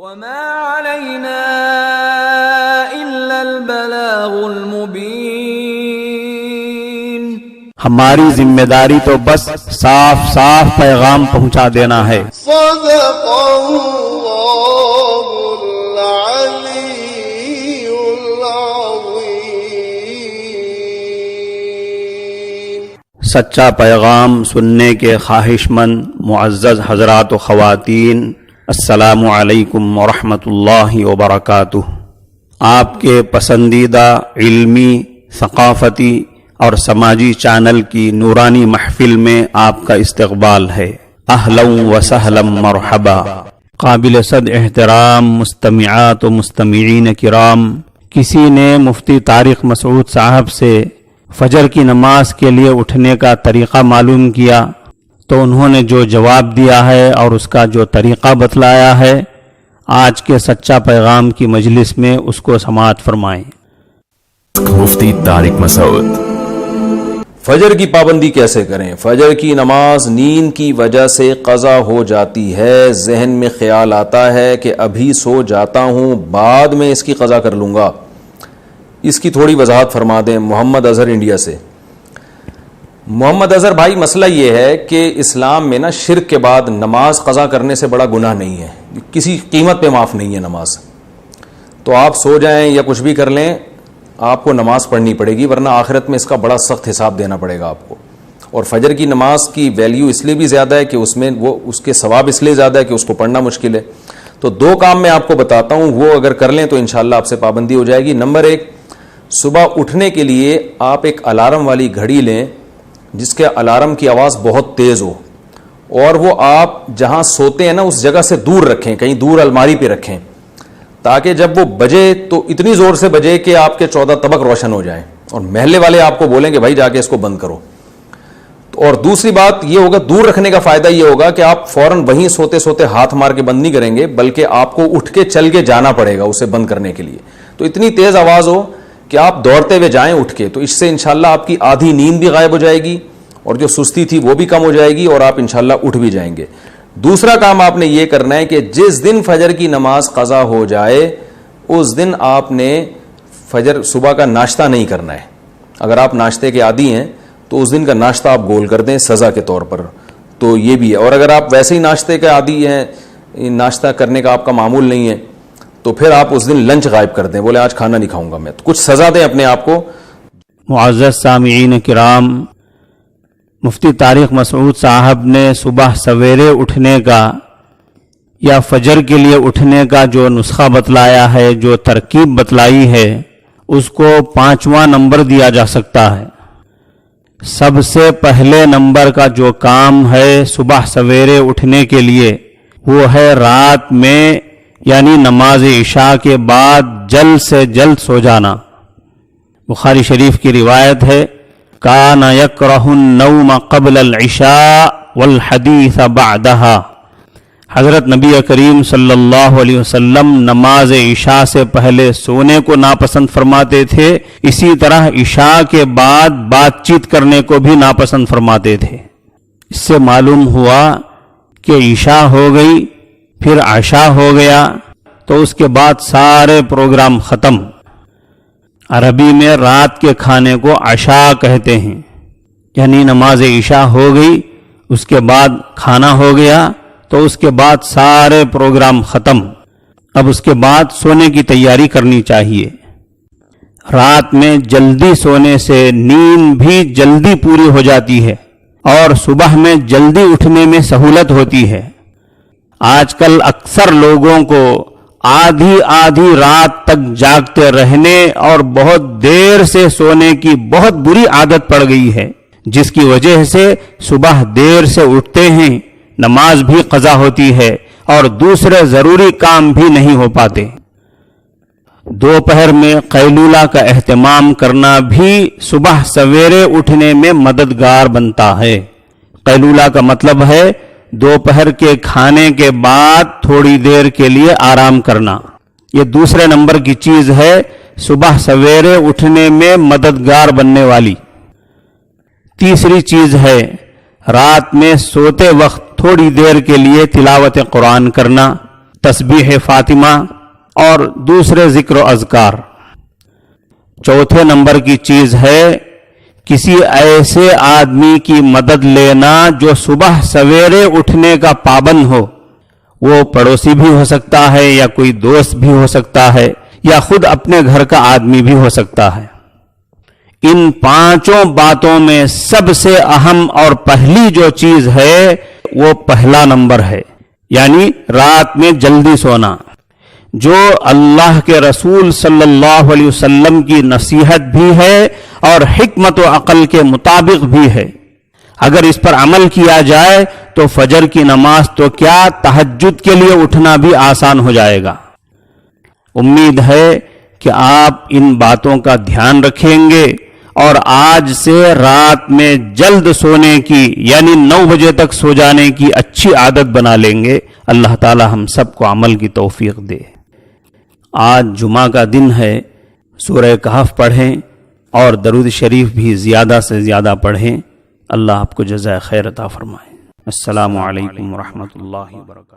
وما علينا إلا البلاغ المبين. ہماری ذمہ داری تو بس صاف صاف پیغام پہنچا دینا ہے. صدق اللہ العلی العظیم. سچا پیغام سننے کے خواہش مند معزز حضرات و خواتین، السلام علیکم ورحمۃ اللہ وبرکاتہ. آپ کے پسندیدہ علمی، ثقافتی اور سماجی چینل کی نورانی محفل میں آپ کا استقبال ہے. اہلا و سہلا مرحبا. قابل صد احترام مستمعات و مستمعین کرام، کسی نے مفتی طارق مسعود صاحب سے فجر کی نماز کے لیے اٹھنے کا طریقہ معلوم کیا تو انہوں نے جو جواب دیا ہے اور اس کا جو طریقہ بتلایا ہے، آج کے سچا پیغام کی مجلس میں اس کو سماعت فرمائیں. مفتی طارق مسعود. فجر کی پابندی کیسے کریں؟ فجر کی نماز نیند کی وجہ سے قضا ہو جاتی ہے. ذہن میں خیال آتا ہے کہ ابھی سو جاتا ہوں، بعد میں اس کی قضا کر لوں گا. اس کی تھوڑی وضاحت فرما دیں. محمد اظہر انڈیا سے. محمد اظہر بھائی، مسئلہ یہ ہے کہ اسلام میں نا شرک کے بعد نماز قضا کرنے سے بڑا گناہ نہیں ہے، کسی قیمت پہ معاف نہیں ہے نماز. تو آپ سو جائیں یا کچھ بھی کر لیں، آپ کو نماز پڑھنی پڑے گی، ورنہ آخرت میں اس کا بڑا سخت حساب دینا پڑے گا آپ کو. اور فجر کی نماز کی ویلیو اس لیے بھی زیادہ ہے کہ اس میں وہ اس کے ثواب اس لیے زیادہ ہے کہ اس کو پڑھنا مشکل ہے. تو دو کام میں آپ کو بتاتا ہوں، وہ اگر کر لیں تو انشاءاللہ آپ سے پابندی ہو جائے گی. نمبر ایک، صبح اٹھنے کے لیے آپ ایک الارم والی گھڑی لیں جس کے الارم کی آواز بہت تیز ہو، اور وہ آپ جہاں سوتے ہیں نا اس جگہ سے دور رکھیں، کہیں دور الماری پہ رکھیں، تاکہ جب وہ بجے تو اتنی زور سے بجے کہ آپ کے 14 طبق روشن ہو جائیں اور محلے والے آپ کو بولیں کہ بھائی جا کے اس کو بند کرو. اور دوسری بات یہ ہوگا، دور رکھنے کا فائدہ یہ ہوگا کہ آپ فوراً وہیں سوتے سوتے ہاتھ مار کے بند نہیں کریں گے، بلکہ آپ کو اٹھ کے چل کے جانا پڑے گا اسے بند کرنے کے لیے. تو اتنی تیز آواز ہو کہ آپ دوڑتے ہوئے جائیں اٹھ کے، تو اس سے انشاءاللہ آپ کی آدھی نیند بھی غائب ہو جائے گی اور جو سستی تھی وہ بھی کم ہو جائے گی اور آپ انشاءاللہ اٹھ بھی جائیں گے. دوسرا کام آپ نے یہ کرنا ہے کہ جس دن فجر کی نماز قضا ہو جائے اس دن آپ نے فجر صبح کا ناشتہ نہیں کرنا ہے. اگر آپ ناشتے کے عادی ہیں تو اس دن کا ناشتہ آپ گول کر دیں سزا کے طور پر. تو یہ بھی ہے. اور اگر آپ ویسے ہی ناشتے کے عادی ہیں، ناشتہ کرنے کا آپ کا معمول نہیں ہے، تو پھر آپ اس دن لنچ غائب کر دیں، بولے آج کھانا نہیں کھاؤں گا میں. تو کچھ سزا دیں اپنے آپ کو. معزز سامعین کرام، مفتی طارق مسعود صاحب نے صبح سویرے اٹھنے کا یا فجر کے لیے اٹھنے کا جو نسخہ بتلایا ہے، جو ترکیب بتلائی ہے، اس کو 5واں نمبر دیا جا سکتا ہے. سب سے پہلے نمبر کا جو کام ہے صبح سویرے اٹھنے کے لیے، وہ ہے رات میں یعنی نماز عشاء کے بعد جلد سے جلد سو جانا. بخاری شریف کی روایت ہے، کان یکرہ النوم قبل العشاء والحدیث بعدہا. حضرت نبی کریم صلی اللہ علیہ وسلم نماز عشاء سے پہلے سونے کو ناپسند فرماتے تھے، اسی طرح عشاء کے بعد بات چیت کرنے کو بھی ناپسند فرماتے تھے. اس سے معلوم ہوا کہ عشاء ہو گئی، پھر عشاء ہو گیا تو اس کے بعد سارے پروگرام ختم. عربی میں رات کے کھانے کو عشاء کہتے ہیں، یعنی نماز عشاء ہو گئی، اس کے بعد کھانا ہو گیا تو اس کے بعد سارے پروگرام ختم. اب اس کے بعد سونے کی تیاری کرنی چاہیے. رات میں جلدی سونے سے نیند بھی جلدی پوری ہو جاتی ہے اور صبح میں جلدی اٹھنے میں سہولت ہوتی ہے. آج کل اکثر لوگوں کو آدھی رات تک جاگتے رہنے اور بہت دیر سے سونے کی بہت بری عادت پڑ گئی ہے، جس کی وجہ سے صبح دیر سے اٹھتے ہیں، نماز بھی قضا ہوتی ہے اور دوسرے ضروری کام بھی نہیں ہو پاتے. دوپہر میں قیلولہ کا اہتمام کرنا بھی صبح سویرے اٹھنے میں مددگار بنتا ہے. قیلولہ کا مطلب ہے دوپہر کے کھانے کے بعد تھوڑی دیر کے لیے آرام کرنا. یہ دوسرے نمبر کی چیز ہے صبح سویرے اٹھنے میں مددگار بننے والی. تیسری چیز ہے رات میں سوتے وقت تھوڑی دیر کے لیے تلاوت قرآن کرنا. تسبیح فاطمہ اور دوسرے ذکر و اذکار۔ چوتھے نمبر کی چیز ہے کسی ایسے آدمی کی مدد لینا جو صبح سویرے اٹھنے کا پابند ہو، وہ پڑوسی بھی ہو سکتا ہے یا کوئی دوست بھی ہو سکتا ہے یا خود اپنے گھر کا آدمی بھی ہو سکتا ہے۔ ان پانچوں باتوں میں سب سے اہم اور پہلی جو چیز ہے وہ پہلا نمبر ہے، یعنی رات میں جلدی سونا، جو اللہ کے رسول صلی اللہ علیہ وسلم کی نصیحت بھی ہے اور حکمت و عقل کے مطابق بھی ہے۔ اگر اس پر عمل کیا جائے تو فجر کی نماز تو کیا، تہجد کے لیے اٹھنا بھی آسان ہو جائے گا۔ امید ہے کہ آپ ان باتوں کا دھیان رکھیں گے اور آج سے رات میں جلد سونے کی یعنی 9 بجے تک سو جانے کی اچھی عادت بنا لیں گے۔ اللہ تعالی ہم سب کو عمل کی توفیق دے۔ آج جمعہ کا دن ہے، سورہ کہف پڑھیں اور درود شریف بھی زیادہ سے زیادہ پڑھیں۔ اللہ آپ کو جزائے خیر عطا فرمائے۔ السلام علیکم ورحمۃ اللہ وبرکاتہ۔